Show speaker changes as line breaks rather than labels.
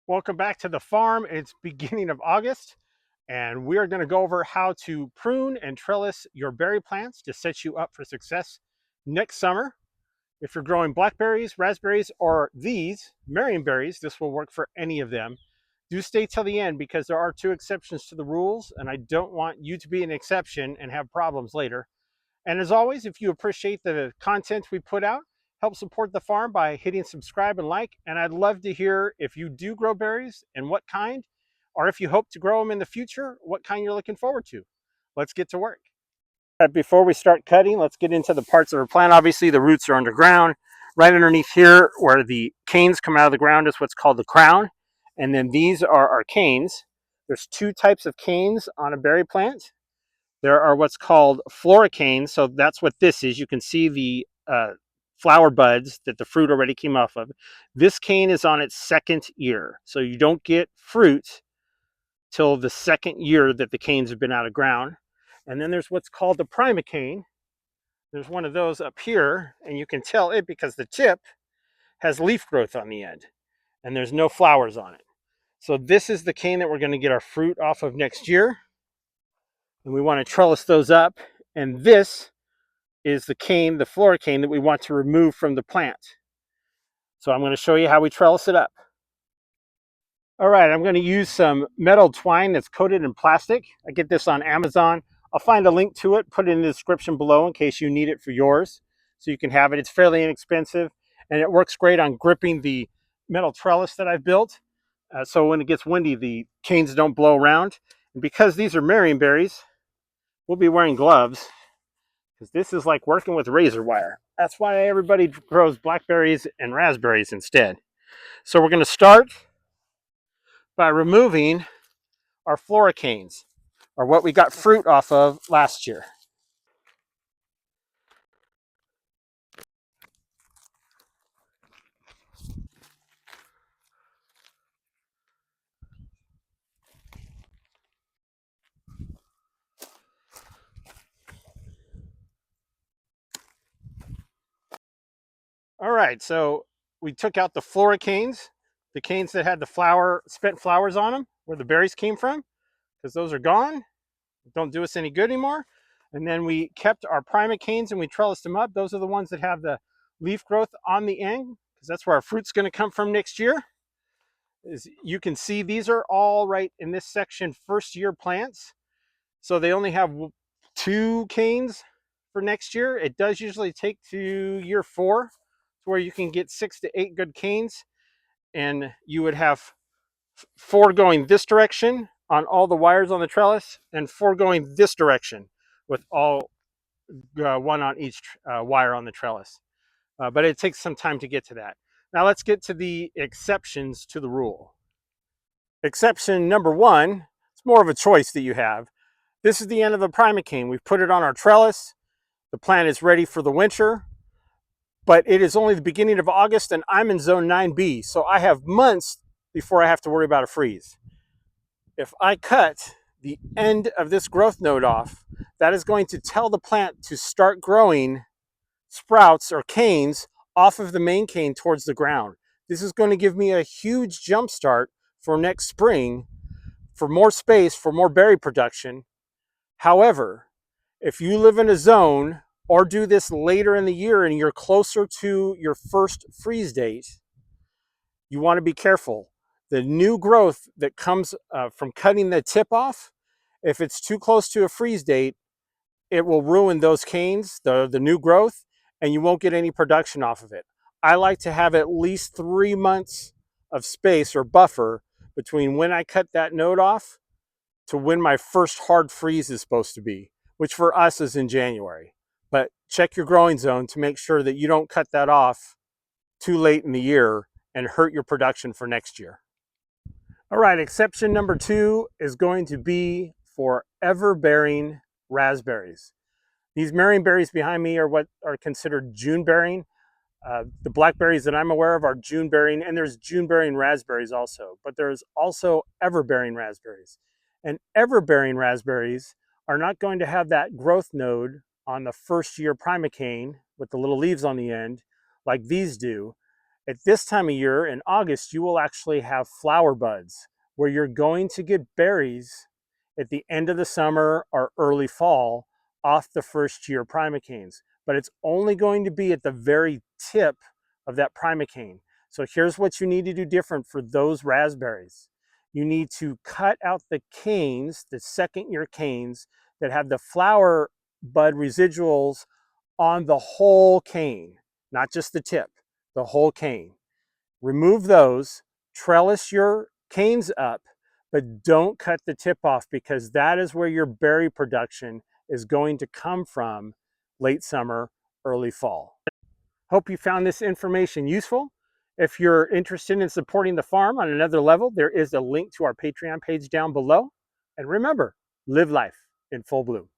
Welcome back to the farm. It's beginning of August, and we are going to go over how to prune and trellis your berry plants to set you up for success next summer. If you're growing blackberries, raspberries, or these marionberries, this will work for any of them. Do stay till the end because there are two exceptions to the rules, and I don't want you to be an exception and have problems later. And as always, if you appreciate the content we put out, help support the farm by hitting subscribe and like. And I'd love to hear if you do grow berries and what kind, or if you hope to grow them in the future, what kind you're looking forward to. Let's get to work. Before we start cutting, let's get into the parts of our plant. Obviously, the roots are underground. Right underneath here, where the canes come out of the ground, is what's called the crown. And then these are our canes. There's two types of canes on a berry plant. There are what's called floricanes. So that's what this is. You can see the flower buds that the fruit already came off of. This cane is on its second year. So you don't get fruit till the second year that the canes have been out of ground. And then there's what's called the primocane. There's one of those up here, and you can tell it because the tip has leaf growth on the end, and there's no flowers on it. So this is the cane that we're going to get our fruit off of next year. And we want to trellis those up. And this is the cane, the floricane, that we want to remove from the plant. So I'm going to show you how we trellis it up. All right, I'm going to use some metal twine that's coated in plastic. I get this on Amazon. I'll find a link to it, put it in the description below in case you need it for yours, so you can have it. It's fairly inexpensive, and it works great on gripping the metal trellis that I've built. So when it gets windy, the canes don't blow around. And because these are marionberries, we'll be wearing gloves, because this is like working with razor wire. That's why everybody grows blackberries and raspberries instead. So we're going to start by removing our floricanes, or what we got fruit off of last year. All right, so we took out the floricanes, the canes that had the spent flowers on them, where the berries came from, because those are gone. Don't do us any good anymore. And then we kept our primocanes and we trellised them up. Those are the ones that have the leaf growth on the end, because that's where our fruit's going to come from next year. As you can see, these are all right in this section first year plants. So they only have two canes for next year. It does usually take to year 4 to where you can get 6 to 8 good canes, and you would have 4 going this direction on all the wires on the trellis, and 4 going this direction with all one on each wire on the trellis. But it takes some time to get to that. Now let's get to the exceptions to the rule. Exception number 1, it's more of a choice that you have. This is the end of the primocane. We've put it on our trellis. The plant is ready for the winter, but it is only the beginning of August and I'm in zone 9B. So I have months before I have to worry about a freeze. If I cut the end of this growth node off, that is going to tell the plant to start growing sprouts or canes off of the main cane towards the ground. This is going to give me a huge jump start for next spring, for more space, for more berry production. However, if you live in a zone or do this later in the year and you're closer to your first freeze date, you want to be careful. The new growth that comes from cutting the tip off, if it's too close to a freeze date, it will ruin those canes, the new growth, and you won't get any production off of it. I like to have at least 3 months of space or buffer between when I cut that node off to when my first hard freeze is supposed to be, which for us is in January. But check your growing zone to make sure that you don't cut that off too late in the year and hurt your production for next year. All right, exception number 2 is going to be for Everbearing raspberries. These marionberries behind me are what are considered June bearing. The blackberries that I'm aware of are June bearing, and there's June bearing raspberries also, but there's also Everbearing raspberries. And Everbearing raspberries are not going to have that growth node on the first year primocane with the little leaves on the end like these do. At this time of year, in August, you will actually have flower buds where you're going to get berries at the end of the summer or early fall off the first year primocanes. But it's only going to be at the very tip of that primocane. So here's what you need to do different for those raspberries. You need to cut out the canes, the second year canes that have the flower bud residuals on the whole cane, not just the tip, the whole cane. Remove those, trellis your canes up, but don't cut the tip off because that is where your berry production is going to come from late summer, early fall. Hope you found this information useful. If you're interested in supporting the farm on another level, there is a link to our Patreon page down below. And remember, live life in full bloom.